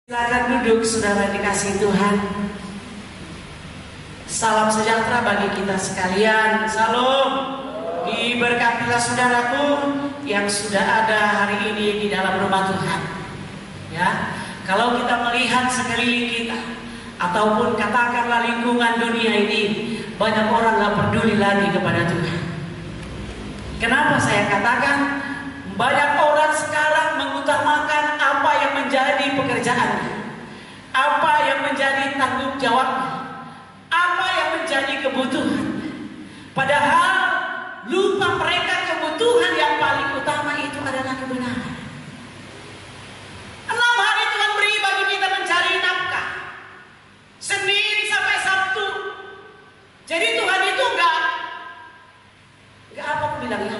Silakan duduk, saudara dikasihi Tuhan. Salam sejahtera bagi kita sekalian. Salam. Diberkatilah saudaraku yang sudah ada hari ini di dalam rumah Tuhan. Ya, kalau kita melihat sekeliling kita ataupun katakanlah lingkungan dunia ini, banyak orang gak peduli lagi kepada Tuhan. Kenapa saya katakan banyak orang sekarang mengutamakan apa yang menjadi pekerjaannya, apa yang menjadi tanggung jawabnya, apa yang menjadi kebutuhan. Padahal lupa mereka kebutuhan yang paling utama itu adalah kebenaran. 6 hari Tuhan beri bagi kita mencari nafkah, Senin sampai Sabtu. Jadi Tuhan itu enggak apa aku bilangnya,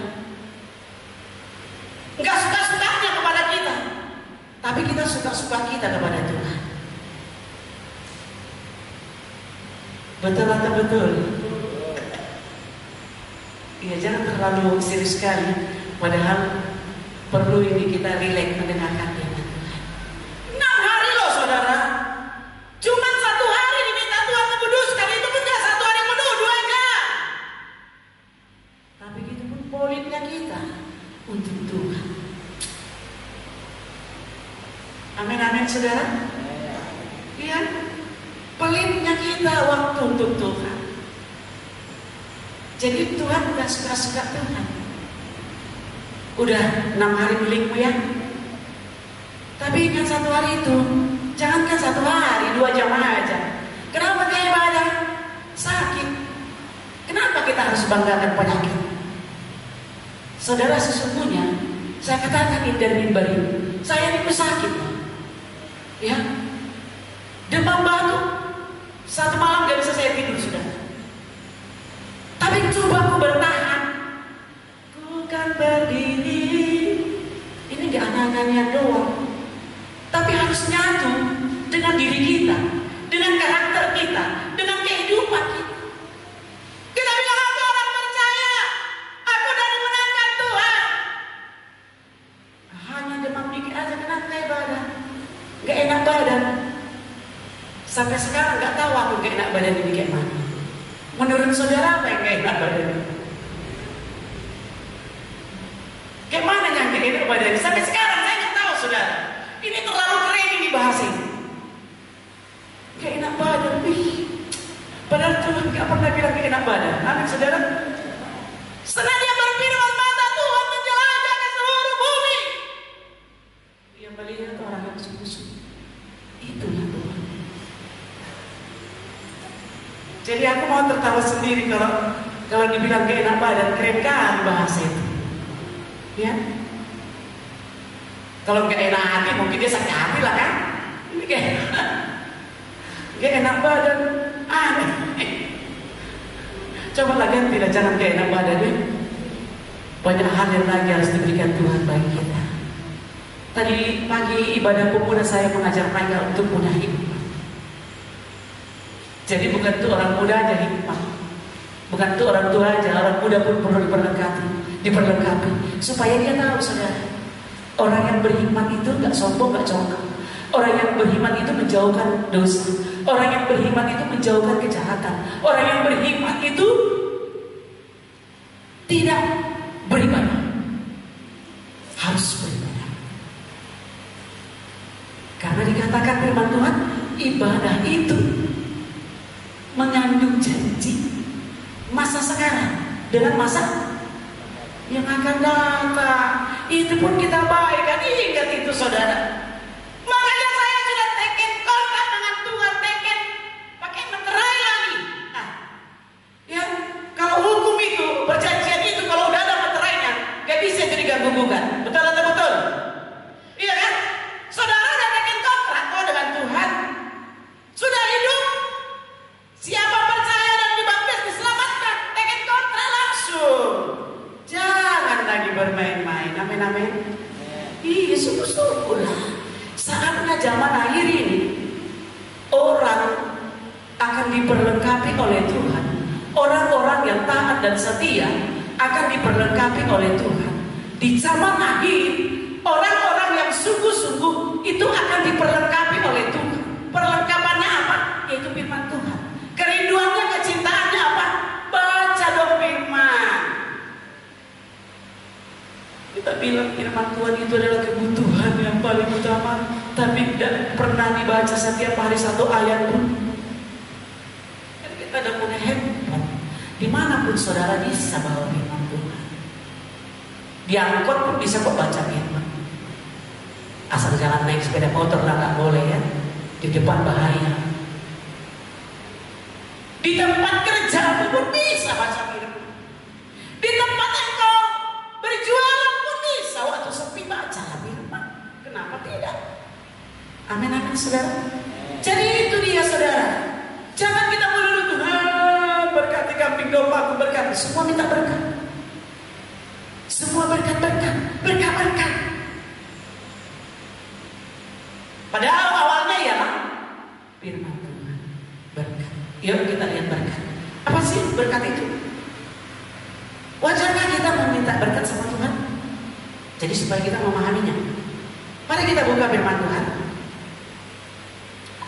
enggak suka-sukanya kepada kita, tapi kita suka-suka kita kepada Tuhan. Betul atau betul? Ya, jangan terlalu serius sekali. Padahal perlu ini kita rileks mendengarkan firman Tuhan. 6 hari loh saudara. Cuma 1 hari diminta Tuhan menguduskan. Itu pun gak 1 hari penuh, 2 jam. Tapi itu pun politnya kita untuk Tuhan. Amin amin saudara. Iya, pelitnya kita waktu untuk Tuhan. Jadi Tuhan gak suka-suka Tuhan. Udah 6 hari milikmu ya. Tapi ingat 1 hari itu, jangankan 1 hari, 2 jam aja. Kenapa gak ibadah? Sakit. Kenapa kita harus banggakan penyakit? Saudara, sesungguhnya saya katakan ini dari mimbar ini, saya ini sakit. Ya, demam batuk. 1 malam gak bisa saya tidur saudara. Tapi coba aku bertahan. Ku kan berdiri. Ini gak angan-angannya doang, tapi harus nyatu dengan diri kita, dengan karakter kita, dengan kehidupan kita. Kita bilang aku orang percaya, aku dari menangkan Tuhan. Hanya demam dikit aja kenapa ibadah? Gak enak badan. Sampai sekarang gak tahu aku gak enak badan ini kayak mana. Menurut saudara apa yang gak enak badan? Kayak mana yang gak enak badan? Sampai sekarang saya gak tahu saudara. Ini terlalu keren ini bahasa ini. Gak enak badan. Padahal Tuhan gak pernah bilang gak enak badan. Amin saudara. Setelah dia berfirman, mata Tuhan menjelajah ke seluruh bumi. Dia melihat orang yang sungguh-sungguh. Itulah Tuhan. Jadi aku mau tertawa sendiri kalau dibilang gak enak badan. Keren kan bahasa itu. Ya. Kalau gak enak hati mungkin dia sakit hati lah kan. Ini gak enak badan. Aneh. Coba lagi tidak, jangan gak enak badan ya. Banyak hal yang lagi harus diberikan Tuhan bagi kita. Tadi pagi ibadah pemuda saya mengajar mereka untuk punya hikmah. Jadi bukan itu orang muda aja hikmah, bukan itu orang tua aja, orang muda pun perlu diperlengkapi supaya dia tahu saudara. Orang yang berhikmat itu gak sombong, gak congkak. Orang yang berhikmat itu menjauhkan dosa. Orang yang berhikmat itu menjauhkan kejahatan. Orang yang berhikmat itu tidak beribadah, harus beribadah. Karena dikatakan firman Tuhan, ibadah itu mengandung janji masa sekarang dengan masa yang akan datang. Itu pun kita baikkan. Ingat itu saudara. Makanya saya sudah teken kontrak dengan Tuhan, teken pakai meterai lagi. Nah, ya, kalau hukum itu, perjanjian itu kalau udah ada meterainya gak bisa jadi ganggu-gugat. Betul atau betul? Iya kan? Saudara udah teken kontrak dengan Tuhan, sudah hidup. Siapa percaya dan dibaptis diselamatkan, teken kontrak langsung. Jangan lagi bermain-main. Amin amin. Iya, sungguh-sungguh lah. Saatnya zaman akhir ini orang akan diperlengkapi oleh Tuhan. Orang-orang yang taat dan setia akan diperlengkapi oleh Tuhan. Di zaman akhir orang-orang yang sungguh-sungguh itu akan diperlengkapi oleh tidak pernah dibaca setiap hari satu ayat pun. Kan kita udah punya hebat. Dimanapun saudara bisa bawa firman Tuhan. Di angkot pun bisa kok baca firman. Asal jangan naik sepeda motor lah, nggak boleh ya. Di depan bahaya. Di tempat kerja pun bisa baca firman. Di tempat engkau berjualan pun bisa waktu sepi baca firman. Kenapa tidak? Amin amin saudara. Jadi itu dia saudara. Jangan kita melulu Tuhan berkati kambing domba aku berkati. Semua minta berkat. Semua berkat-berkat, berkat-berkat. Padahal awalnya ya firman Tuhan berkat. Yuk kita lihat berkat. Apa sih berkat itu? Wajarkah kita meminta berkat sama Tuhan? Jadi supaya kita memahaminya. Mari kita buka firman Tuhan.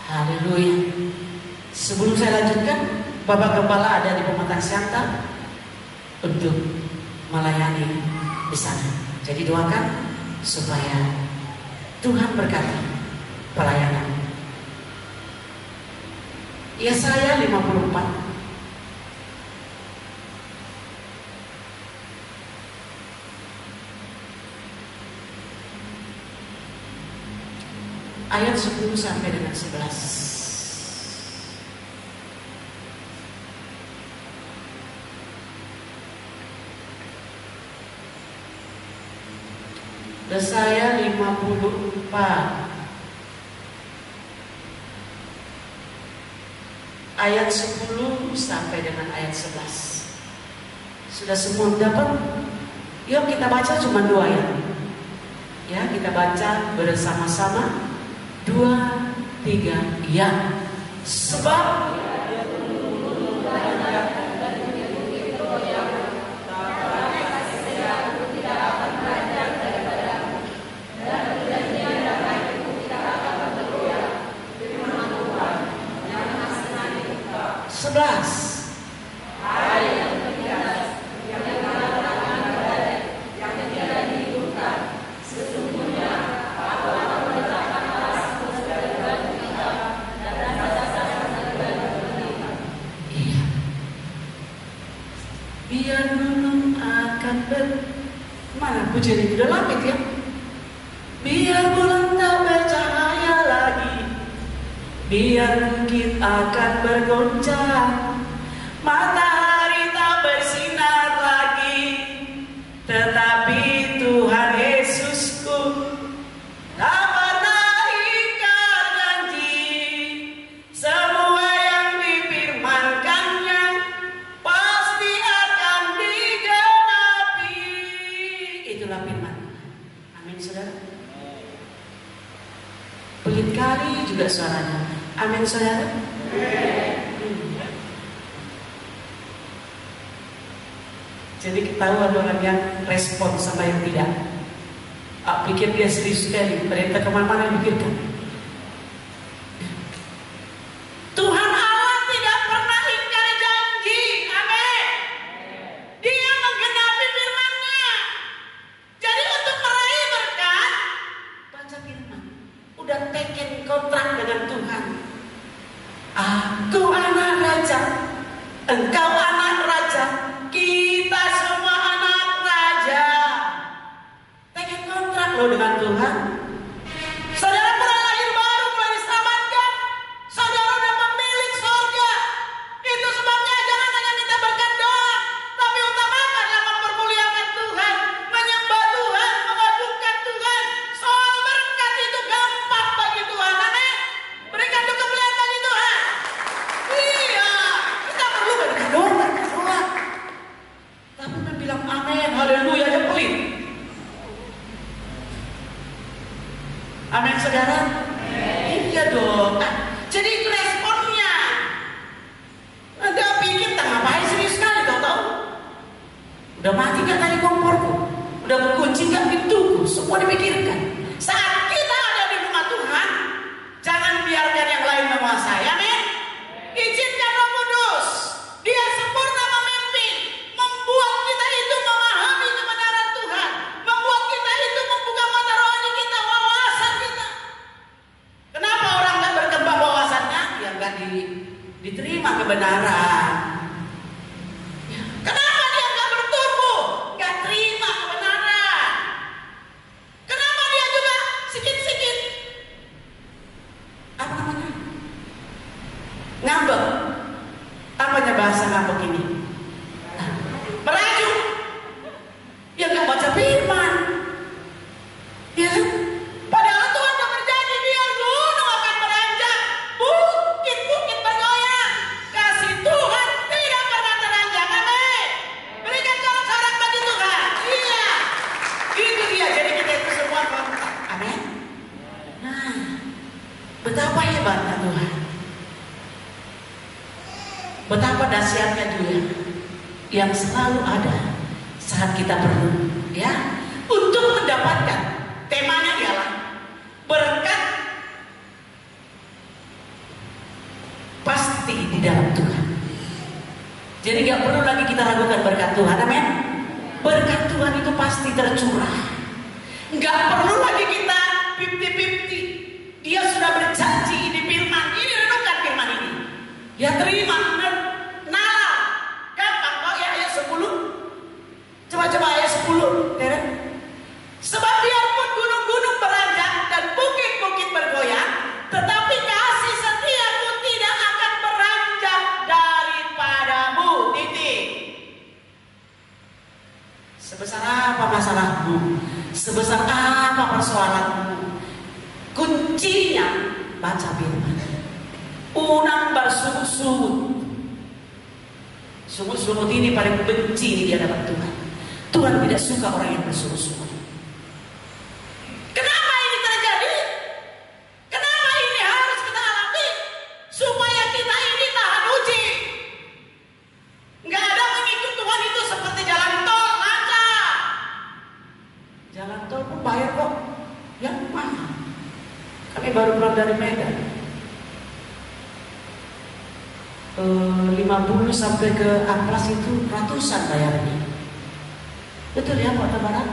Haleluya. Sebelum saya lanjutkan, Bapak Kepala ada di Pematang Siantar untuk melayani di sana. Jadi doakan supaya Tuhan berkati pelayanan. Yesaya 54 ayat 10 sampai dengan 11. Yesaya 54 ayat 10 sampai dengan ayat 11. Sudah semua dapat? Yuk kita baca cuma 2 ayat. Ya, kita baca bersama-sama. 2, 3, ya. Sebab biar gunung akan mana pujian itu udah lapit ya. Biar bulan tak bercahaya lagi, biar bukit akan bergoncang, matahari tak bersinar lagi, tetapi Tuhan Yesusku tak pernah ingkar janji. Semua yang difirmankannya pasti akan digenapi. Itulah firman. Amin saudara. Pelit kali juga suaranya. Amin saudara. Jadi ketahuan orang yang respon sama yang tidak. Pikir dia serius sekali. Perintah kemana-mana dipikirkan. Tuhan Allah tidak pernah ingkar janji. Amin. Dia menggenapi firman-Nya. Jadi untuk meraih berkat, baca firman. Udah taken kontrak dengan Tuhan. Aku anak raja, engkau anak raja, kita semua anak raja. Taken kontrak lo dengan Tuhan. Saudara pernah lahir baru, mulai diselamatkan. Saudara udah pemilik surga. Itu sebabnya jangan hanya minta berkat doang, tapi utamakanlah mempermuliakan Tuhan, menyembah Tuhan, mengagungkan Tuhan. Soal berkat itu gampang bagi Tuhan. Amin. Berikan untuk kemuliaan bagi Tuhan. Iya, kita perlu berkat doang. Tapi bilang amin, haleluya aja pelit. akan diterima kebenaran. Kenapa dia nggak bertumbuh, nggak terima kebenaran? Kenapa dia juga sikit-sikit apa namanya? Ngambek. Apanya bahasa ngambek ini? Merajuk. Ya nggak baca firman. Ya kan? Padahal Tuhan sudah berjanji biar gunung akan beranjak, bukit-bukit bergoyang. Kasih Tuhan tidak pernah teranjak. Amin. Berikan sorak-sorak bagi Tuhan. Iya. Itu dia. Jadi kita itu semua kompak. Amin. Nah, betapa hebatnya Tuhan. Betapa dahsyatnya Dia yang selalu ada saat kita perlu, ya, untuk mendapatkan. Temanya ialah berkat pasti di dalam Tuhan. Jadi gak perlu lagi kita ragukan berkat Tuhan, amin. Berkat Tuhan itu pasti tercurah. Gak perlu lagi kita 50-50. Dia sudah berjanji di firman ini, renungkan firman ini. Ya terima, nalar. Gampang kok ya, ayat 10. Coba-coba ayat 10, Tere. Sebab biarpun gunung-gunung beranjak dan bukit-bukit bergoyang, tetapi kasih setiaku tidak akan beranjak daripadamu. Titik. Sebesar apa masalahmu? Sebesar apa persoalanmu? Kuncinya baca firman. Unang bersungut-sungut. Sungut-sungut ini paling benci di hadapan Tuhan. Tuhan tidak suka orang yang bersungut-sungut. Kenapa ini terjadi? Kenapa ini harus kita alami? Supaya kita ini tahan uji. Nggak ada mengikut Tuhan itu seperti jalan tol lancar. Jalan tol pun bayar kok. Ya mahal. Kami baru pulang dari Medan. 50 sampai ke Amplas itu ratusan bayarnya. Betul ya Pak Tabaran?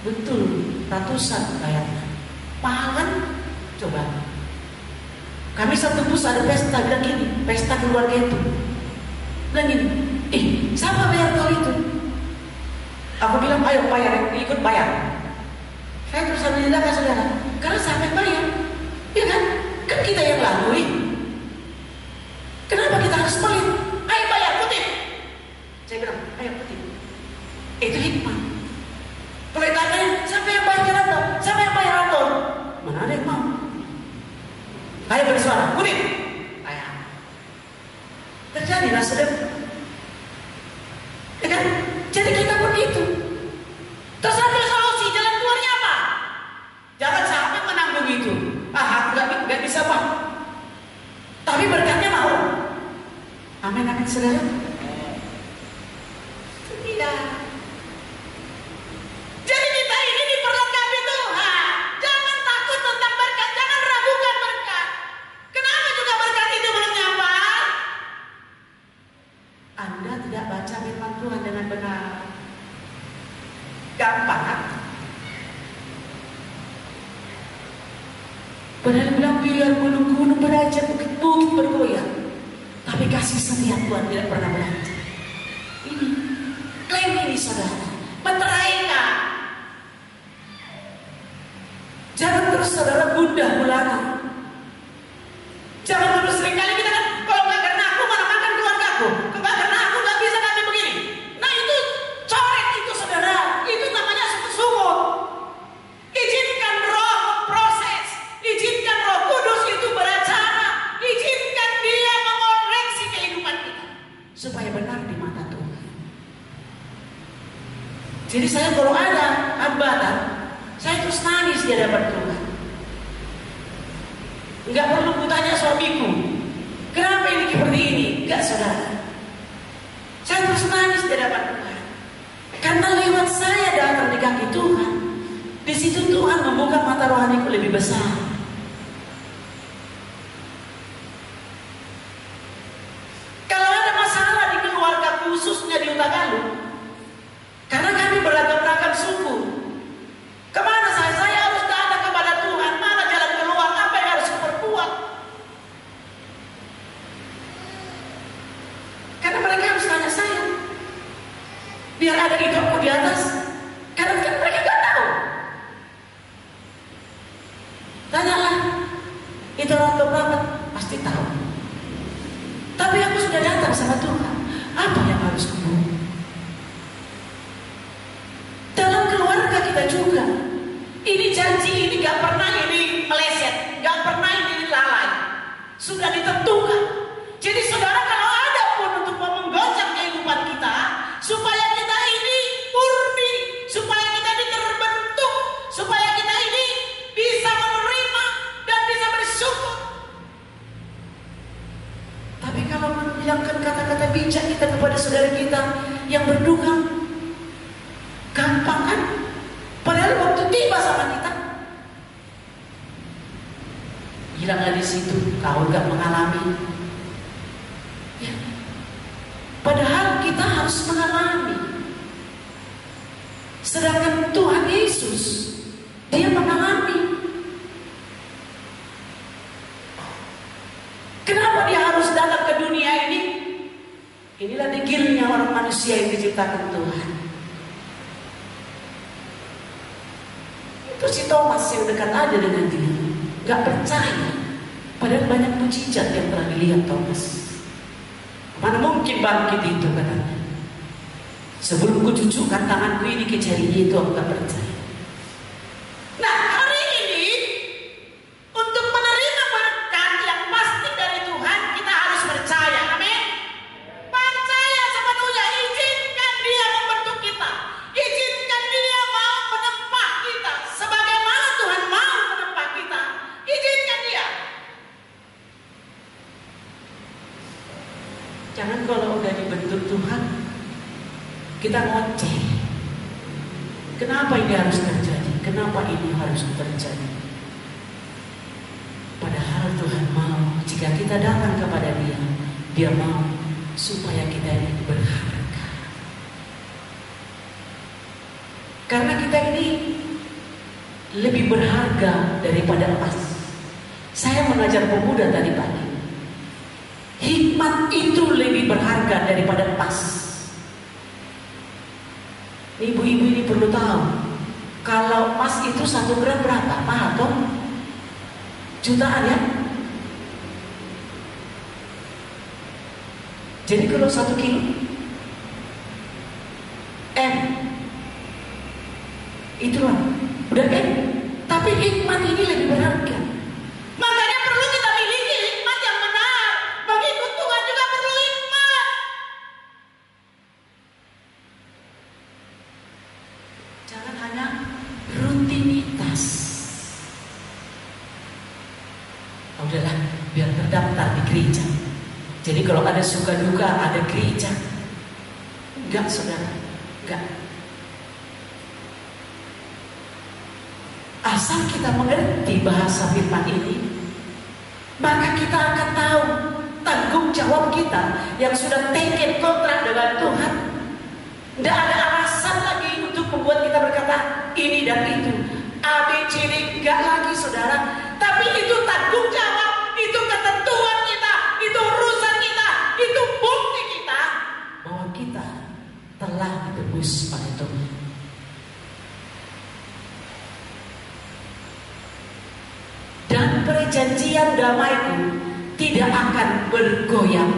Betul, ratusan bayarnya. Mahal kan? Coba. Kami satu bus ada pesta, bilang gini, pesta keluarga itu. Bilang gini, siapa bayar tol itu? Aku bilang, ayo bayar, ikut bayar. Saya terus sambil bilang, saudara, karena sampai bayar. Ya kan? Kan kita yang lalui. Kenapa kita harus pelit? Ayo bayar, kutip. Saya bilang, ayo kutip. Itu hikmah. Pelitannya, siapa yang bayar jalan tol? Siapa yang bayar tol? Mana ada yang mau? Ayo bersuara, kutip. Ayo. Terjadilah saudara. Ya kan? Jadi kita begitu. Terus ambil solusi, jalan keluarnya apa? Jangan sampai menanggung itu. Aku gak bisa Pak. Tapi berkatnya mau. Amin, amin saudara. Tidak. Jadi kita ini diperlengkapi Tuhan. Jangan takut tentang berkat, jangan ragukan berkat. Kenapa juga berkat itu belum nyampe? Anda tidak baca firman Tuhan dengan benar. Gampang. Padahal bilang biar gunung-gunung beranjak, bukit-bukit bergoyang. Tapi kasih setia Tuhan tidak pernah berhenti. Ini klaim ini saudara, meteraikan. Jangan terus saudara gundah gulana. Jangan terus seringkali kita kan, kalau nggak karena aku mana makan keluarga aku, nggak karena aku nggak bisa nanti begini. Nah itu coret itu saudara, itu namanya sungut. Izinkan Roh proses, izinkan Roh Kudus itu beracara, izinkan Dia mengoreksi kehidupan kita supaya benar di mata Tuhan. Jadi saya kalau ada hambatan, saya terus nangis di hadapan Tuhan. Enggak perlu kutanya suamiku, kenapa ini seperti ini? Enggak saudara. Saya terus nangis di hadapan Tuhan. Karena lewat saya datang di kaki Tuhan. Di situ Tuhan membuka mata rohaniku lebih besar. Kalau ada masalah di keluarga khususnya di Utagalu, karena kami beragam-ragam suku, kemana saya harus datang. hidupku di atas? Karena kan mereka nggak tahu. Tanyalah, itu orang beberapa pasti tahu. Tapi aku sudah datang sama Tuhan. Apa yang harus kubuat? Dalam keluarga kita juga. Ini janji ini gak pernah ini meleset, gak pernah ini lalai. Sudah ditentukan. Jadi saudara, kalau ada pun untuk menggoncang kehidupan kita, supaya kita ini murni, supaya kita ini terbentuk, supaya kita ini bisa menerima dan bisa bersyukur. Tapi kalau membilangkan kata-kata bijak kita kepada saudara kita yang berduka, gampang kan? Padahal waktu tiba sama kita, hilanglah di situ. Kau gak mengalami. Ya. Padahal kita harus mengalami. Sedangkan Tuhan Yesus, dia mengalami. Kenapa dia harus datang ke dunia ini? Inilah degilnya orang manusia yang diciptakan Tuhan. Itu si Thomas yang dekat aja dengan dia, gak percaya. Padahal banyak mujizat yang telah dilihat Thomas. Mana mungkin bangkit itu katanya. Sebelum ku cucukkan tanganku ini ke jarinya itu, aku gak percaya. Nah, hari ini untuk menerima berkat yang pasti dari Tuhan, kita harus percaya. Amin. Percaya sepenuhnya. Izinkan dia membentuk kita. Izinkan dia mau menempa kita sebagaimana Tuhan mau menempa kita. Izinkan dia. Jangan kalau udah dibentuk Tuhan kita ngoceh. Kenapa ini harus terjadi? Kenapa ini harus terjadi? Padahal Tuhan mau, jika kita datang kepada Dia, Dia mau supaya kita ini berharga. Karena kita ini lebih berharga daripada emas. Saya mengajar pemuda tadi pagi. Hikmat itu lebih berharga daripada emas. Ibu-ibu ini perlu tahu, kalau emas itu 1 gram berapa? Mahal toh? Jutaan ya? Jadi kalau 1 kilo M, itulah udah M. Tapi hikmat ini lebih berharga. Makanya perlu kita miliki hikmat yang benar. Mengikut Tuhan juga perlu hikmat. Jangan hanya rutinitas. Oh, udahlah, biar terdaftar di gereja. Jadi kalau ada suka duka, ada gereja. Enggak, saudara, enggak. Asal kita mengerti bahasa firman ini, maka kita akan tahu tanggung jawab kita yang sudah taken kontrak dengan Tuhan. Tidak ada alasan lagi untuk membuat kita berkata ini dan itu, A, B, C, D. Enggak lagi, saudara. Tapi itu tanggung jawab, itu ketentuan kita, itu urusan kita, itu bukti kita bahwa kita telah ditebus oleh Tuhan. Dan perjanjian damaiku tidak akan bergoyang,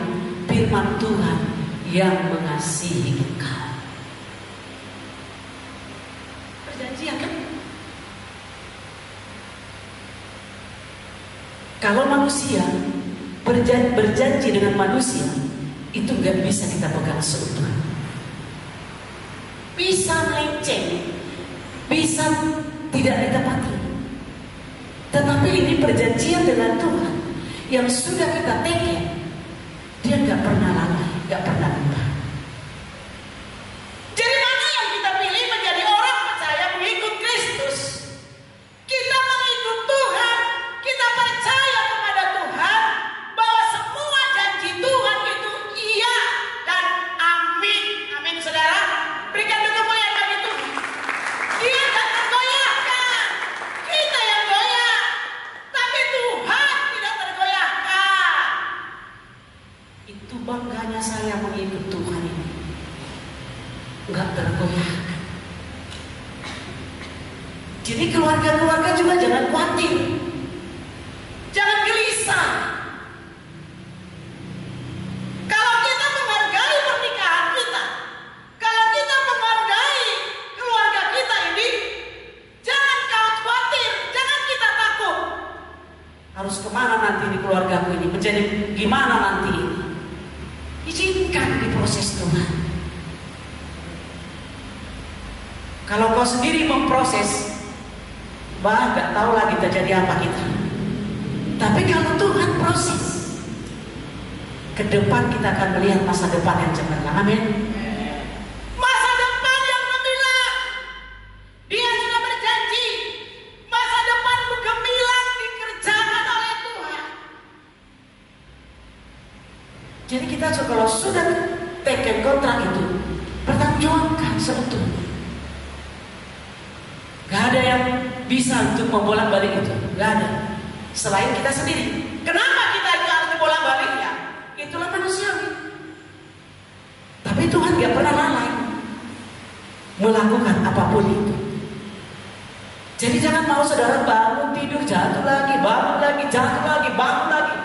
firman Tuhan yang mengasihi engkau. Perjanjian kan? Kalau manusia berjanji dengan manusia, itu nggak bisa kita pegang seutuhnya. Bisa melenceng, bisa tidak ditepati. Tetapi ini perjanjian dengan Tuhan yang sudah kita teken, dia nggak pernah lalai, nggak pernah lupa. Jadi mana yang kita pilih menjadi orang percaya mengikut Kristus? Kita mengikut Tuhan, kita percaya kepada Tuhan bahwa semua janji Tuhan itu iya dan amin. Amin, saudara. Berikan kemuliaan bagi Tuhan. Dia tak tergoyahkan, kita yang goyah. Tapi Tuhan tidak tergoyahkan. Itu bangganya saya mengikut Tuhan ini. nggak tergoyahkan. Jadi keluarga-keluarga juga jangan khawatir, jangan gelisah. Kalau kita menghargai pernikahan kita, kalau kita menghargai keluarga kita ini, jangan kau khawatir, jangan kita takut. Harus kemana nanti di keluargaku ini, menjadi gimana nanti ini? Izinkan diproses Tuhan. Kalau kau sendiri memproses, nggak tahu lagi terjadi apa kita. Tapi kalau Tuhan proses, ke depan kita akan melihat masa depan yang cemerlang. Amin. Masa depan yang gemilang. Dia sudah berjanji, masa depanmu gemilang dikerjakan oleh Tuhan. Jadi kita kalau sudah teken kontrak itu, pertanggungjawabkan sebetulnya. Gak ada yang bisa untuk membolak-balik itu, gak ada. Selain kita sendiri. Kenapa kita itu harus dibolak-balik ya? Itulah manusiawi. Tapi Tuhan gak pernah lalai melakukan apapun itu. Jadi jangan mau saudara bangun tidur jatuh lagi, bangun lagi, jatuh lagi, bangun lagi.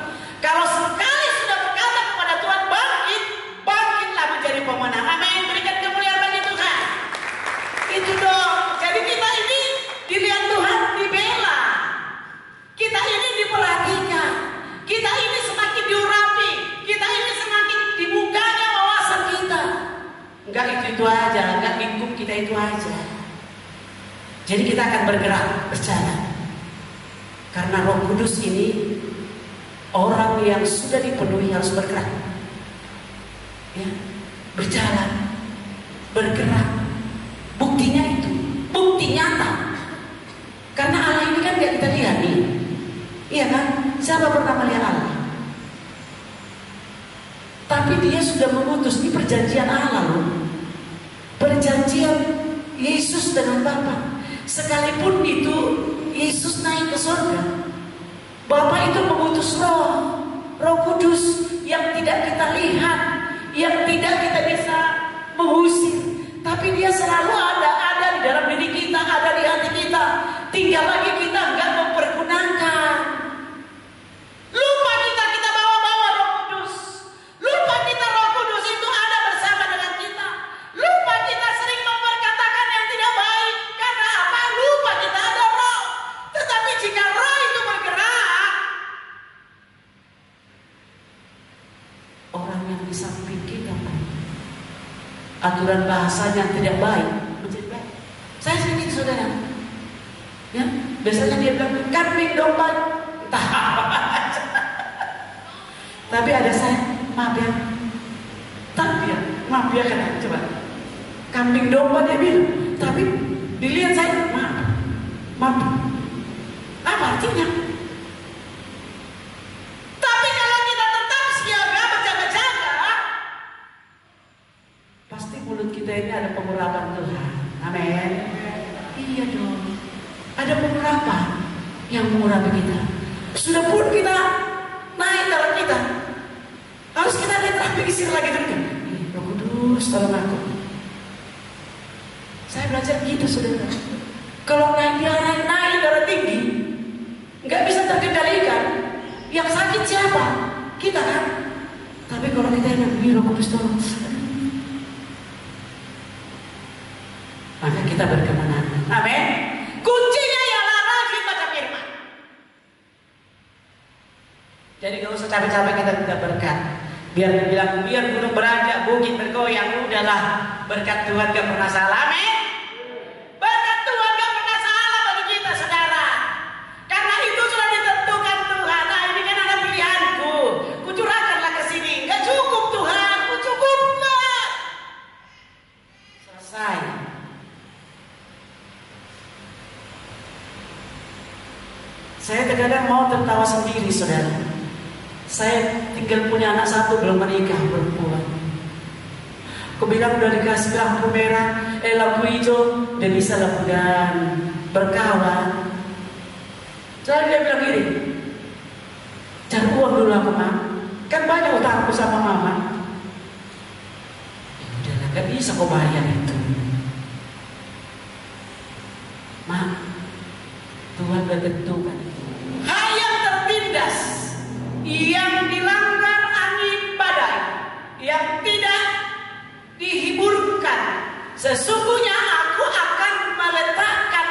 Kalau sekali sudah berkata kepada Tuhan bangkit, bangkitlah menjadi pemenang. Amin. Berikan kemuliaan bagi Tuhan. Itu dong. Jadi kita ini dilihat Tuhan, dibela. Kita ini diperhatikan. Kita ini semakin diurapi. Kita ini semakin dibukanya wawasan kita. Enggak itu aja, enggak lingkup kita itu aja. Jadi kita akan bergerak, berjalan. Karena Roh Kudus ini orang yang sudah dipenuhi harus bergerak. Ya, berjalan, bergerak. Buktinya itu, bukti nyata. Karena Allah ini kan gak kita lihat nih. Iya kan? Siapa pernah melihat Allah? Tapi dia sudah mengutus, ini perjanjian Allah loh. Perjanjian Yesus dengan Bapa. Sekalipun itu Yesus naik ke surga, Bapa itu mengutus Roh Kudus yang tidak kita lihat, yang tidak kita bisa mengusir, tapi dia selalu ada di dalam diri kita, ada di hati kita. Tinggal lagi kita enggak mempergunakan. Lupa kita bawa Roh Kudus. Lupa kita Roh Kudus itu ada bersama dengan kita. Lupa kita sering memperkatakan yang tidak baik. Karena apa? Lupa kita ada Roh. Tetapi jika Roh itu bergerak, orang yang di samping kita, aturan bahasanya tidak baik menjadi baik. Saya sendiri saudara, ya biasanya dia bilang kambing domba, entah apa. Tapi ada saya, maaf ya, maaf ya kan, coba kambing domba dia bilang, tapi dilihat saya maaf, apa artinya? Tapi kalau kita tetap siaga, berjaga-jaga, pasti mulut kita ini ada pengurapan Tuhan. Amin. Iya dong. Ada pengurapan yang mengurapi kita. Sudah pun kita naik dalam kita, harus kita lihat pikir lagi dulu. Roh Kudus tolong aku. Saya belajar gitu saudara. Kalau naik darah tinggi, nggak bisa terkendalikan. Yang sakit siapa? Kita kan. Tapi kalau kita yang Roh Kudus tolong, maka kita berkemenangan. Amin. Kuncinya ialah rajin baca firman. Jadi kalau usah capek-capek kita minta berkat. Biar gunung beranjak, bukit bergoyang, udahlah. Berkat Tuhan gak pernah salah. Amin. Berkat Tuhan gak pernah salah bagi kita saudara. Karena itu sudah ditentukan Tuhan. Nah ini kan ada pilihanku. Kucurahkanlah ke sini. Gak cukup Tuhan, cukuplah. Selesai. Saya terkadang mau tertawa sendiri saudara. Saya tinggal punya anak satu belum menikah, perempuan. Aku bilang udah dikasih lampu merah, lampu hijau, udah bisa lakukan berkawan. Saya dia bilang gini, cari uang dulu aku mah, kan banyak utangku sama mama. Ya udahlah, gak bisa bisa kau bayar itu. Mak, Tuhan berbentukan. Hal yang tertindas, yang dilanggar angin badai, yang tidak dihiburkan. Sesungguhnya aku akan meletakkan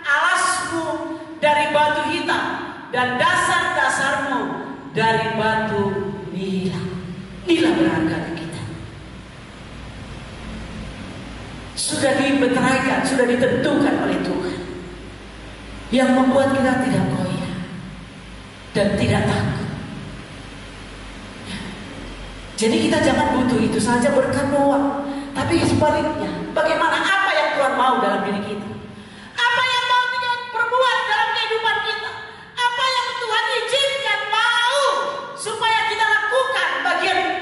alasmu dari batu hitam dan dasar-dasarmu dari batu nila. Nila berharga bagi kita. Sudah dimeteraikan, sudah ditentukan oleh Tuhan, yang membuat kita tidak goyah dan tidak takut. Jadi kita jangan butuh itu saja berkat doang, tapi sebaliknya, bagaimana apa yang Tuhan mau dalam diri kita, apa yang mau Tuhan perbuat dalam kehidupan kita, apa yang Tuhan izinkan mau supaya kita lakukan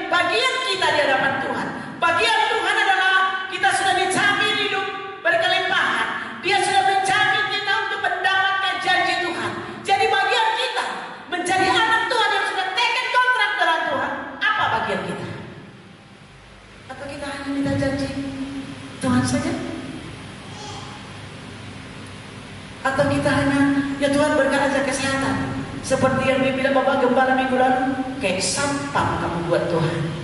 bagian kita di hadapan Tuhan. Bagian Tuhan adalah kita sudah dijamin hidup berkelimpahan. Dia sudah menjamin kita untuk mendapatkan janji Tuhan. Jadi bagian kita menjadi anak Tuhan yang sudah taken kontrak dengan Tuhan. Apa bagian kita? Atau kita hanya minta janji Tuhan saja? Atau kita hanya, ya Tuhan berkat aja kesehatan, seperti yang dibilang Bapak Gembala minggu lalu, kayak sampah kamu buat Tuhan.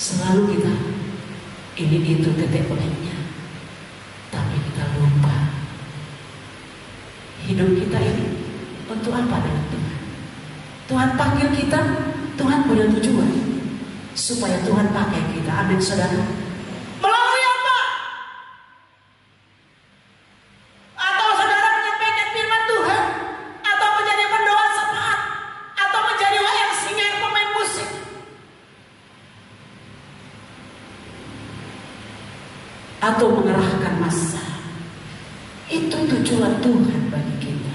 Selalu kita ini itu tetek olehnya, tapi kita lupa hidup kita ini untuk apa dengan Tuhan. Tuhan panggil kita, Tuhan punya tujuan supaya Tuhan pakai kita. Amin saudara. Melalui apa? Atau saudara menyampaikan firman Tuhan, atau menjadi pendoa semangat, atau menjadi WR singer pemain musik, atau mengerahkan massa. Itu tujuan Tuhan bagi kita.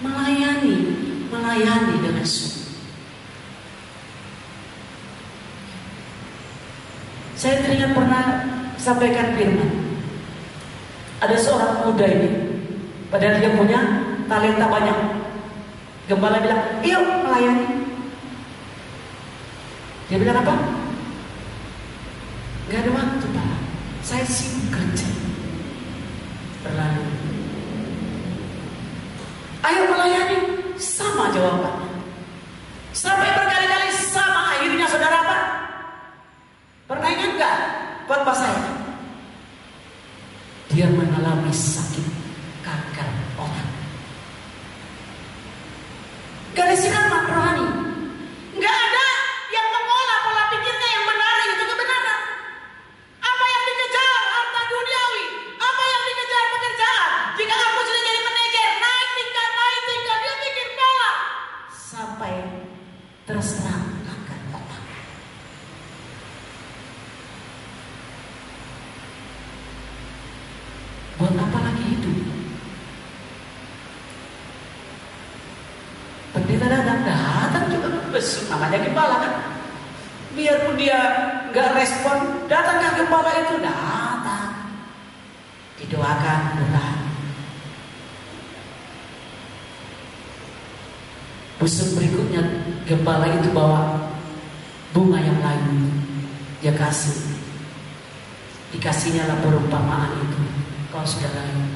Melayani dengan sungguh. Saya teringat pernah sampaikan firman. Ada seorang muda ini, padahal dia punya talenta banyak. Gembala bilang, "Yuk melayani." Dia bilang apa? "Gak ada waktu Pak, saya sibuk kerja." Berlalu. "Ayo melayani." Sama jawabannya. Sampai berkali-kali sama akhirnya saudara Pak. Pernah ingat gak khotbah saya? Dia mengalami sakit kanker otak. Gak ada siraman rohani. Gak ada yang mengolah pola pikirnya yang benar itu kebenaran. Apa yang dikejar harta duniawi, apa yang dikejar pekerjaan. Jika aku sudah jadi manajer, naik tingkat, dia pikir pola sampai terserang kanker otak. Buat apa lagi hidup? Pendeta datang juga besok namanya gembala kan. Biarpun dia nggak respon, datang ke gembala itu datang, didoakan Tuhan. Besok berikutnya gembala itu bawa bunga yang lain, dia kasih. Dikasihnya lah perumpamaan itu. Kau sudah lain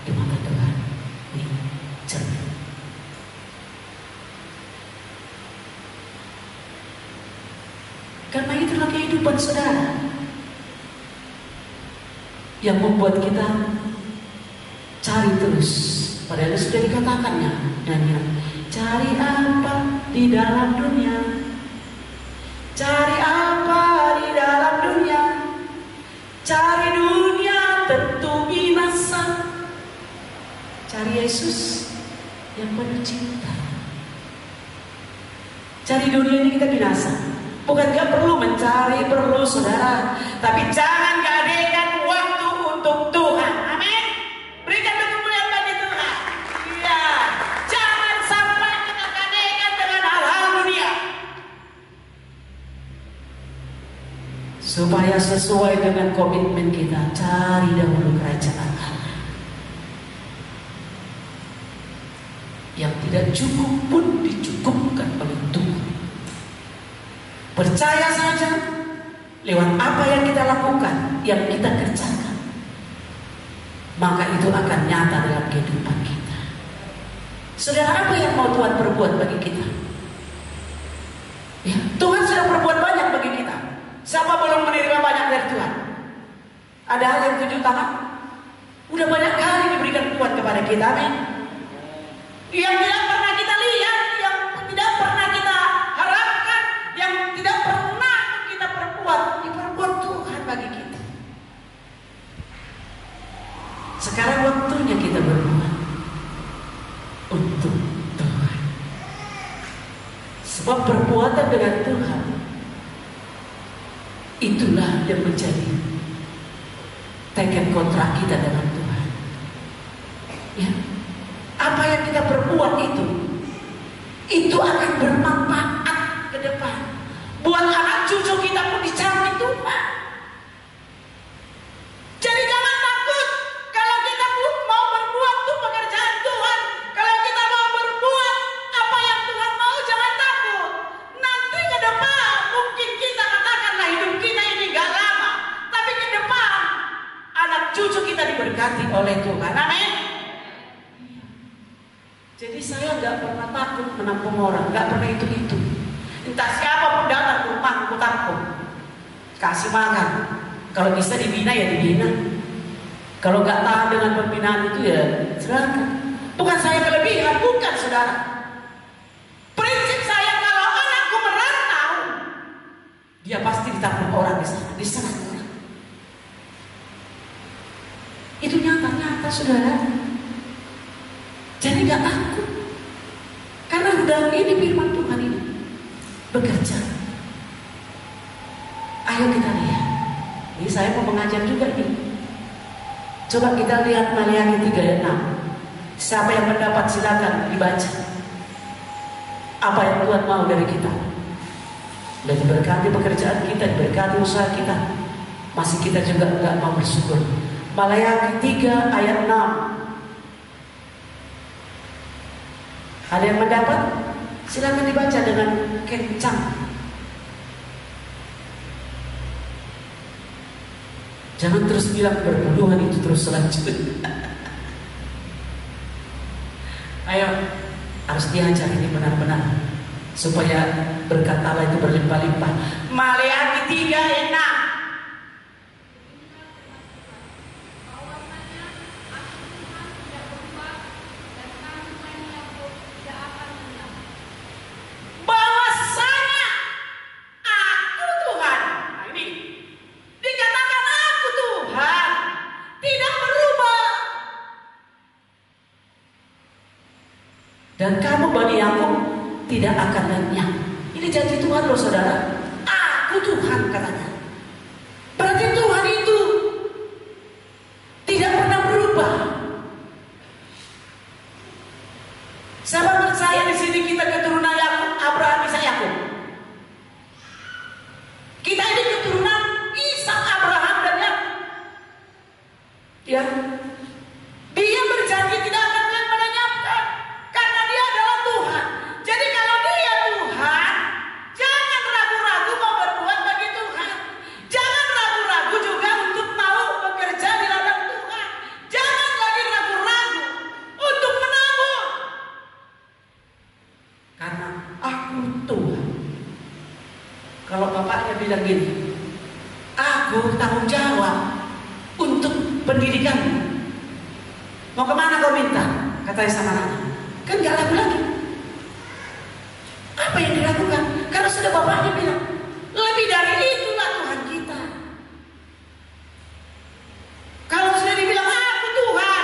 di mata Tuhan. Ini cermin. Karena itulah kehidupan saudara yang membuat kita cari terus. Padahal sudah dikatakannya nyanyian. Cari apa di dalam dunia? Cari apa di dalam dunia? Cari dunia tentu binasa. Cari Yesus yang penuh cinta. Cari dunia ini kita binasa. Bukan gak perlu mencari, perlu saudara. Tapi jangan gadaikan waktu untuk Tuhan. Amin. Berikan kemuliaan bagi Tuhan. Iya. Jangan sampai kita gadaikan dengan hal-hal dunia. Supaya sesuai dengan komitmen kita, cari dahulu kerajaan Allah. Yang tidak cukup pun dicukupkan oleh Tuhan. Percaya saja lewat apa yang kita lakukan, yang kita kerjakan, maka itu akan nyata dalam kehidupan kita. Saudara, apa yang mau Tuhan perbuat bagi kita? Ya, Tuhan sudah berbuat banyak bagi kita. Siapa belum menerima banyak dari Tuhan? Ada hal yang 7 tangan? Udah banyak kali diberikan Tuhan kepada kita, amin. Yang tidak pernah kita lihat, yang tidak pernah kita harapkan, yang tidak pernah kita perbuat, diperbuat Tuhan bagi kita. Sekarang waktunya kita berbuat untuk Tuhan. Sebab perbuatan dengan Tuhan itulah yang menjadi teken kontrak kita dengan Tuhan. Ya. Apa yang kita perbuat itu akan bermanfaat ke depan. Buat anak cucu kita pun dijamin Tuhan. Jadi jangan takut kalau kita mau berbuat untuk pekerjaan Tuhan. Kalau kita mau berbuat apa yang Tuhan mau, jangan takut. Nanti ke depan mungkin kita katakanlah hidup kita ini gak lama, tapi ke depan anak cucu kita diberkati oleh Tuhan. Amin. Jadi saya nggak pernah takut menampung orang, nggak pernah itu. Entah siapapun datang ke rumah, aku tampung, kasih makan. Kalau bisa dibina ya dibina. Kalau nggak tahan dengan pembinaan itu ya silakan. Bukan saya kelebihan, bukan saudara. Prinsip saya kalau anakku merantau, dia pasti ditampung orang di sana. Itu nyata saudara. Jadi gak takut. Karena udah ini firman Tuhan ini bekerja. Ayo kita lihat. Ini saya mau mengajar juga nih. Coba kita lihat Maliaki 3 ayat 6. Siapa yang mendapat silakan dibaca. Apa yang Tuhan mau dari kita. Dan diberkati pekerjaan kita, diberkati usaha kita. Masih kita juga gak mau bersyukur. Maliaki 3 ayat 6. Ada yang mendapat? Silakan dibaca dengan kencang. Jangan terus bilang perburuan itu terus selanjutnya. Ayo, harus diajar ini benar-benar supaya berkat Allah itu berlimpah-limpah. Maliaki 3 ayat 6. Dan kamu Bani Yakub tidak akan lenyap. Ini janji Tuhan loh saudara. Aku Tuhan katanya. Berarti Tuhan itu tidak pernah berubah. Siapa percaya di sini kita keturunan Yakub, Abraham, Ishak, Yakub? Kita ini keturunan Ishak, Abraham dan Yakub. Ya. Dia berjanji tidak akan melenyapkan. Karena dia adalah Tuhan. Jadi kalau dia Tuhan, jangan ragu-ragu mau berbuat bagi Tuhan. Jangan ragu-ragu juga untuk mau bekerja di ladang Tuhan. Jangan lagi ragu-ragu untuk menabur. Karena aku Tuhan. Kalau bapaknya bilang gini, aku tanggung jawab untuk pendidikanmu. Mau kemana kau minta? Katanya sama anaknya. Kan gak ragu lagi. Apa yang dilakukan? Karena sudah bapaknya bilang, lebih dari itulah Tuhan kita. Kalau sudah dibilang, aku Tuhan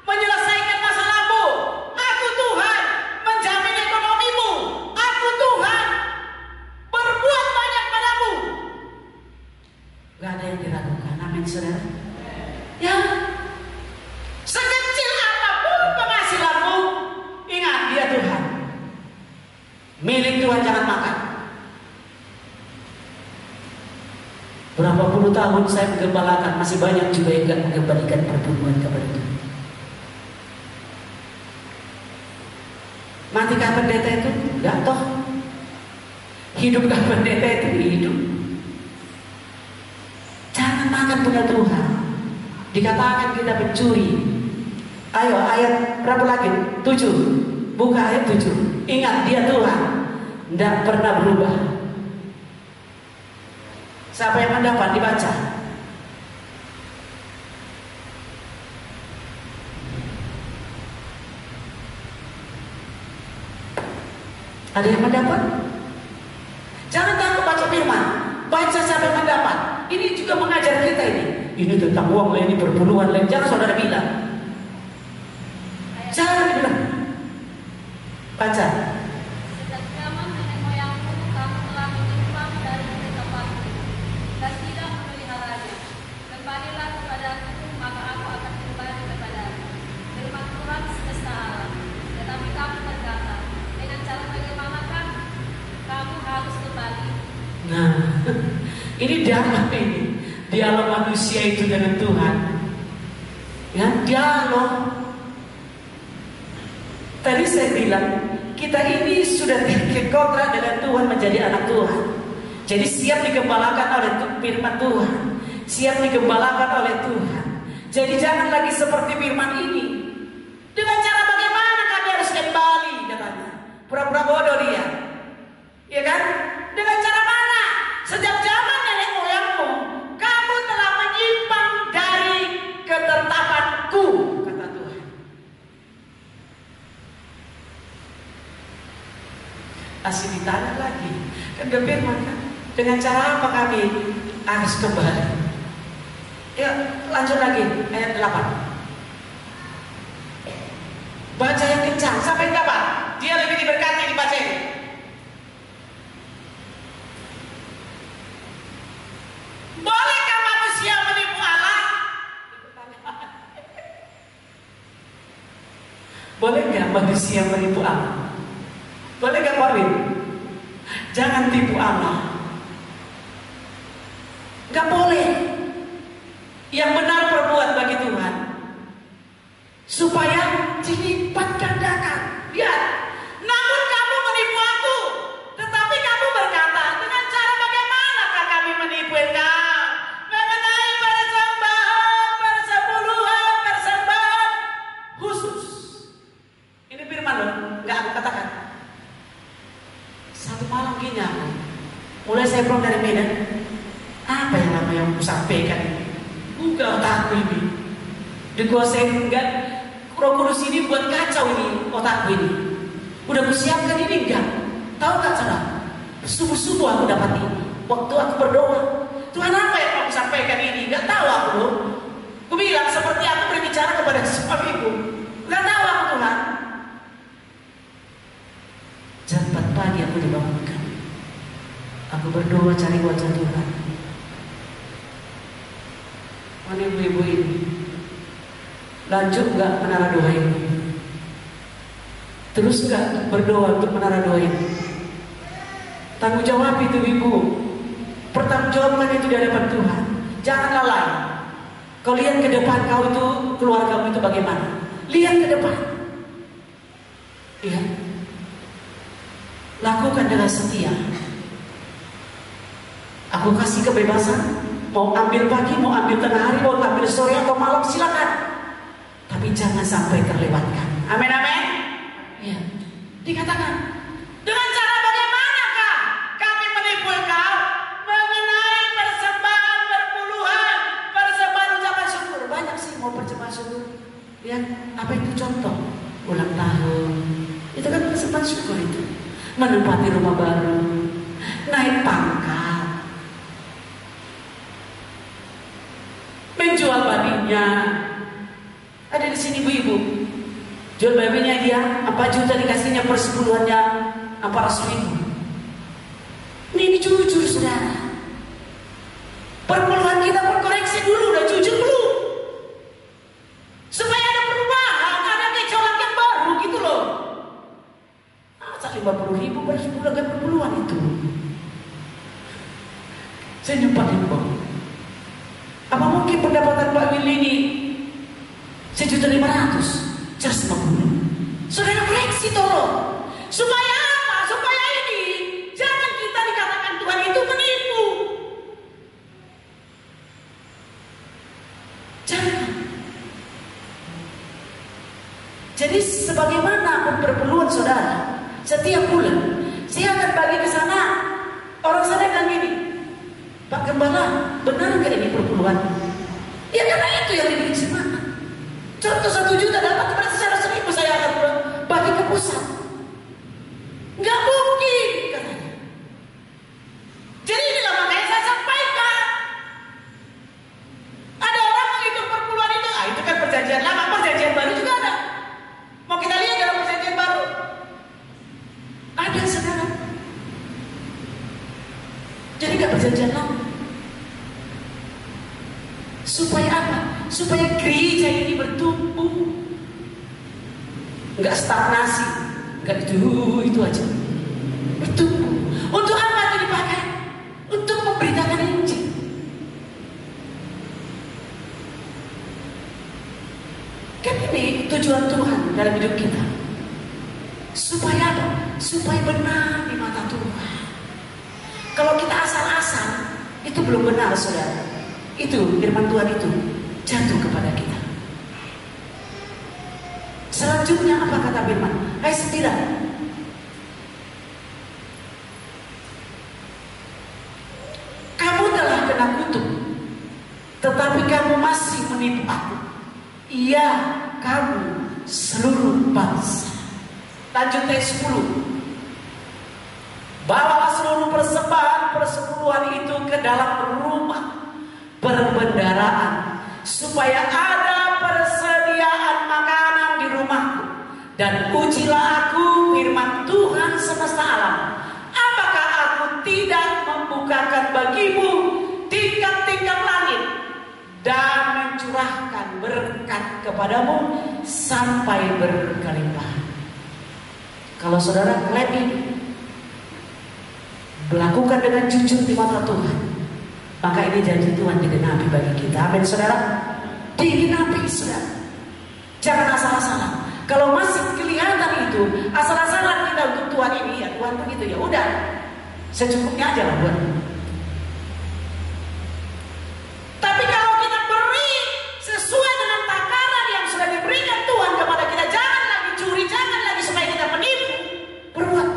menyelesaikan masalahmu, aku Tuhan menjamin ekonomimu, aku Tuhan berbuat banyak padamu, gak ada yang diragukan. Amin saudara. Ya, sekecil apapun penghasilanmu, ingat dia Tuhan. Milik Tuhan, jangan makan. Berapa puluh tahun saya menggembalakan, masih banyak juga yang gak mengembalikan pertumbuhan kepada Tuhan. Mati kapan pendeta itu? Gak toh. Hidup gak pendeta itu hidup. Jangan makan punya Tuhan. Dikatakan kita mencuri. Ayo ayat berapa lagi? 7. Buka ayat 7. Ingat dia Tuhan, tidak pernah berubah. Siapa yang mendapat dibaca? Ada yang mendapat? Jangan takut baca firman. Baca siapa yang mendapat. Ini juga mengajar kita ini. Ini tentang uang, ini perpuluhan lain. Jangan saudara bilang. Jangan bilang. Baca. Sejak zaman nenek moyangmu kamu telah menyimpang dari ketetapanku dan tidak memeliharanya. Kembalilah kepadaku, maka aku akan kembali kepadamu. Firman Tuhan semesta alam. Tetapi kamu berkata, dengan cara bagaimanakah kamu harus kembali? Nah, ini dialog ini. Dialog manusia itu dengan Tuhan. Ya, dialog. Tadi saya bilang, kita ini sudah kontrak dengan Tuhan menjadi anak Tuhan. Jadi siap digembalakan oleh firman Tuhan. Siap digembalakan oleh Tuhan. Jadi jangan lagi seperti firman ini. Dengan cara bagaimana kami harus kembali, katanya. Pura-pura bodoh dia. Ya kan? Dengan cara mana? Sejak zaman nenek moyangmu, kamu telah menyimpang dari ketetapanku, kata Tuhan. Asli ditanya lagi. Kan dia firman kan? Dengan cara apa kami harus kembali? Ya, lanjut lagi ayat 8. Baca yang kencang sampai kapan? Dia lebih diberkati dibaca ini. Bolehkah manusia menipu Allah? Boleh nggak manusia menipu Allah? Boleh nggak Pak Win? Jangan tipu Allah. Nggak boleh. Yang benar perbuat bagi Tuhan, supaya dilipat gandakan. Lihat. Namun kamu menipu aku, tetapi kamu berkata, dengan cara bagaimanakah kami menipu engkau? Mengenai persembahan khusus. Ini firman loh, nggak aku katakan. Satu malam gini aku, mulai saya pulang dari Medan, apa yang lama yang aku sampaikan ini? Buka otakku ini, dikuasai enggak. Roh Kudus ini buat kacau ini otakku ini. Udah kusiapkan ini enggak? Tahu nggak saudara? Subuh-subuh aku dapat ini. Waktu aku berdoa, Tuhan apa yang mau sampaikan ini? Nggak tahu aku loh. Aku bilang seperti aku berbicara kepada suamiku. Nggak tahu aku Tuhan. Jam 4 pagi aku dibangunkan. Aku berdoa cari wajah Tuhan. Mana ibu-ibu ini? Lanjut nggak menara doa ini? Terus nggak berdoa untuk menara doa ini? Tanggung jawab itu ibu. Pertanggungjawabkan itu di hadapan Tuhan. Jangan lalai. Kau lihat ke depan kau itu, keluargamu itu bagaimana? Lihat ke depan. Iya. Lakukan dengan setia. Aku kasih kebebasan. Mau ambil pagi, mau ambil tengah hari, mau ambil sore atau malam, silakan. Tapi jangan sampai terlewatkan. Amin, amin. Ya. Dikatakan, dengan cara bagaimanakah kami menipu engkau? Mengenai persembahan berpuluhan, persembahan ucapan syukur. Banyak sih mau persembahan syukur. Ya, apa itu contoh? Ulang tahun. Itu kan persembahan syukur itu. Menempati rumah baru, naik pangkat, menjual babinya. Ada di sini ibu-ibu jual babinya dia 4 juta, dikasihnya persepuluhannya 400.000. Ini jujur saudara. Perpuluhan kita berkoreksi dulu, udah jujur belum? Supaya ada perubahan, ada gejolak yang baru gitu loh. Masa 50.000 bersebulan kan perpuluhan itu. Saya nyempat info. Apa mungkin pendapatan Pak Willy ini 1.500.000, just 50. Saudara koreksi tolong. Supaya apa? Supaya ini jangan kita dikatakan Jadi sebagaimana perpuluhan saudara, setiap bulan saya akan bagi ke sana. Orang sana bilang gini, Pak Gembala, benar nggak ini perpuluhan? Ya karena itu yang dibikin semangat. Contoh 1 juta dapat berarti 100.000 saya akan bagi ke pusat. Nggak mungkin katanya. Jadi inilah makanya saya sampaikan. Ada orang menghitung perpuluhan itu, itu kan perjanjian lama, perjanjian baru juga ada. Mau kita lihat dalam perjanjian baru? Ada sekarang. Jadi nggak perjanjian lama. Supaya apa? Supaya gereja ini bertumbuh, nggak stagnasi, nggak itu aja. Bertumbuh. Untuk apa itu dipakai? Untuk memberitakan Injil. Kan ini tujuan Tuhan dalam hidup kita. Supaya apa? Supaya benar di mata Tuhan. Kalau kita asal-asal, itu belum benar, saudara. Itu firman Tuhan itu jatuh kepada kita. Selanjutnya apa kata firman? Ayat 9. Kamu telah kena kutuk, tetapi kamu masih menipu aku. Iya, kamu seluruh bangsa. Lanjut ayat 10. Bawalah seluruh persembahan persepuluhan itu ke dalam rumah perbendaraan, supaya ada persediaan makanan di rumahku. Dan ujilah aku, firman Tuhan semesta alam, apakah aku tidak membukakan bagimu tingkap-tingkap langit dan mencurahkan berkat kepadamu sampai berkelimpah. Kalau saudara klaim ini, melakukan dengan jujur di mata Tuhan, maka ini janji Tuhan digenapi bagi kita. Amin saudara. Digenapi saudara. Jangan asal-asalan. Kalau masih kelihatan itu asal-asalan kita untuk Tuhan ini, ya Tuhan begitu, ya udah secukupnya aja lah buat. Tapi kalau kita beri sesuai dengan takaran yang sudah diberikan Tuhan kepada kita, jangan lagi curi, jangan lagi supaya kita menipu, berbuat.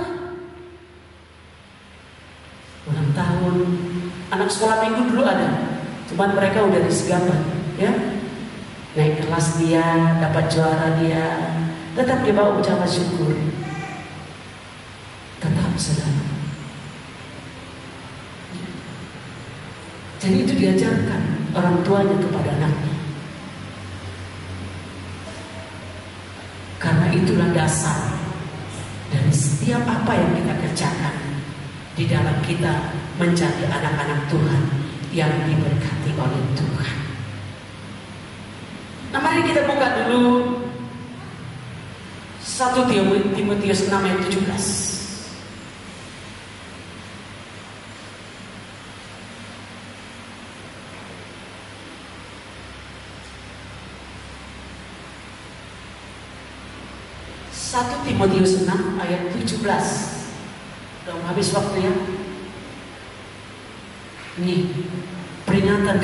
Ulang tahun anak sekolah minggu dulu ada, cuman mereka udah disegapkan, ya. Naik kelas dia, dapat juara dia, tetap dia bawa ucapan syukur. Tetap saudara. Jadi itu diajarkan orang tuanya kepada anaknya. Karena itulah dasar dari setiap apa yang kita kerjakan di dalam kita menjadi anak-anak Tuhan yang diberkati oleh Tuhan. Nah, mari kita buka dulu 1 Timotius 6 ayat 17. Timotius 6 ayat 17. Udah habis waktunya. Ini peringatan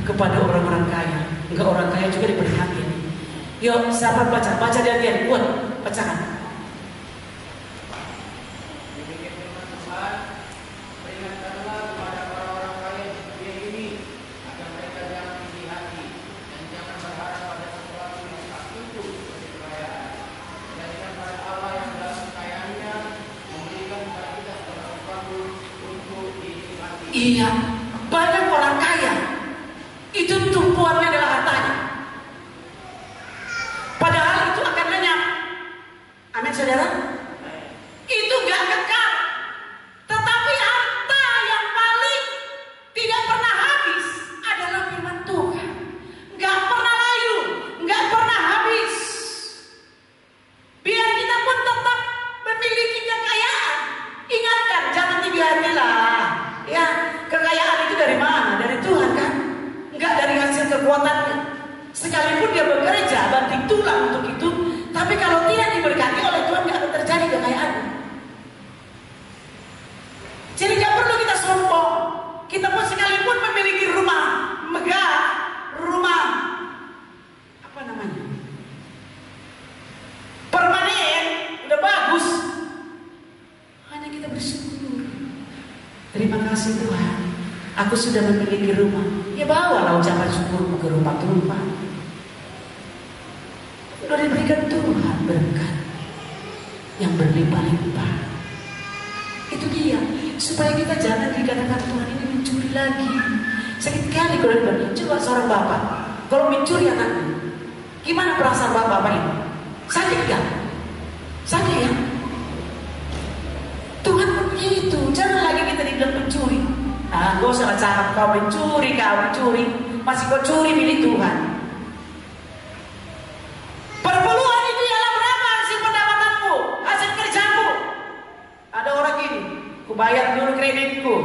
kepada orang-orang kaya. Enggak, orang kaya juga diperingati. Yuk, siapa baca? Baca dia buat bacakan. Iya, banyak orang kaya itu tumpuannya adalah hartanya. Padahal itu akan lenyap. Amin saudara. Itu gak kekal. Tetapi harta yang paling tidak pernah habis adalah firman Tuhan. Gak pernah layu, gak pernah habis. Biar kita pun tetap memiliki kekayaan. Ingatkan, jangan dibiarkanlah. Ya, kekayaan itu dari mana? Dari Tuhan kan? Enggak dari hasil kekuatannya. Sekalipun dia bekerja banting tulang untuk itu, tapi kalau tidak diberkati oleh Tuhan, enggak akan terjadi kekayaan. Jadi enggak perlu kita sombong. Kita pun sekalipun memiliki rumah megah, rumah apa namanya? Terima kasih Tuhan, aku sudah memiliki rumah. Ya bawalah ucapan syukurmu ke rumah Tuhan. Sudah diberikan Tuhan berkat yang berlimpah-limpah. Itu dia, supaya kita jangan dikatakan Tuhan ini mencuri lagi. Sakit kali kalau dibilang, coba seorang bapak kalau mencuri anaknya, gimana perasaan bapak ini? Sakit gak? Sakit ya? Tuhan pun begitu. Jangan lagi kita dibilang pencuri. Ah, gak usah cakap kau mencuri, masih kau curi milik Tuhan. Perpuluhan itu ialah berapa hasil pendapatanmu, hasil kerjamu. Ada orang gini, kubayar dulu kreditku,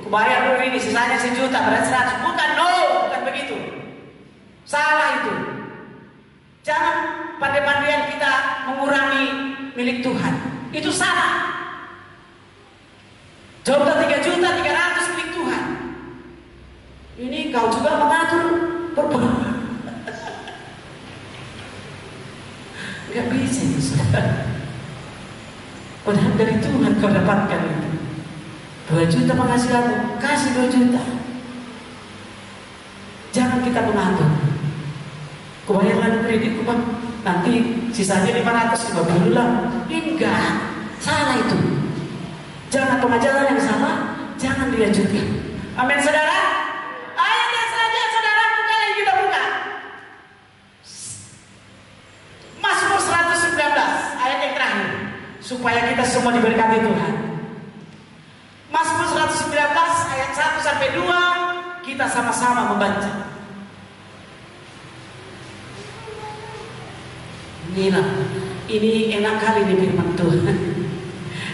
kubayar dulu ini, sisanya 1 juta, berarti 100. Bukan, no, bukan begitu. Salah itu. Jangan pandai-pandaian kita mengurangi milik Tuhan. Itu salah. Coba 3 juta 300 milik Tuhan. Ini kau juga mengatur perpuluhan. Gak bisa itu saudara. Padahal dari Tuhan kau dapatkan itu. 2 juta penghasilanmu, kasih 2 juta. Jangan kita mengatur. Kubayarlah kreditku Bang, nanti sisanya 550 lah. Enggak, salah itu. Jangan pengajaran yang sama, jangan dilanjutkan. Amin saudara. Ayat yang selanjutnya saudara buka lagi, kita buka. Mazmur 119 ayat yang terakhir, supaya kita semua diberkati Tuhan. Mazmur 119 ayat 1 sampai 2, kita sama-sama membaca. Ini enak kali nih firman Tuhan.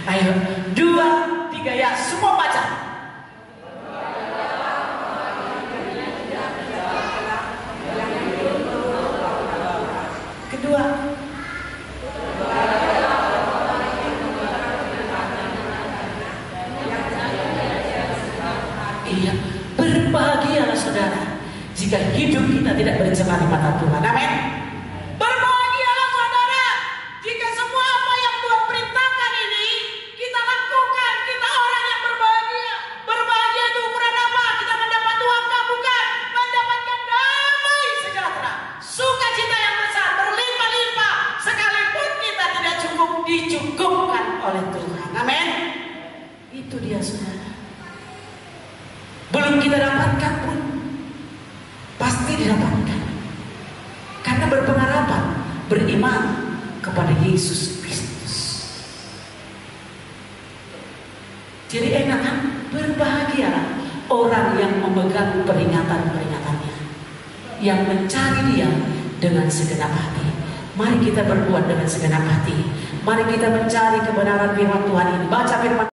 Ayo, 2, 3 ya, semua baca. Kedua, iya, berbahagialah saudara jika hidup kita tidak bercemar di mata Tuhan. Amin. Dicukupkan oleh Tuhan. Amin. Itu dia saudara. Belum kita dapatkan pun pasti didapatkan. Karena berpengharapan, beriman kepada Yesus Kristus. Jadi enak kan? Berbahagialah orang yang memegang peringatan-peringatannya, yang mencari Dia dengan segenap hati. Mari kita berbuat dengan segenap hati. Mari kita mencari kebenaran firman Tuhan ini. Baca firman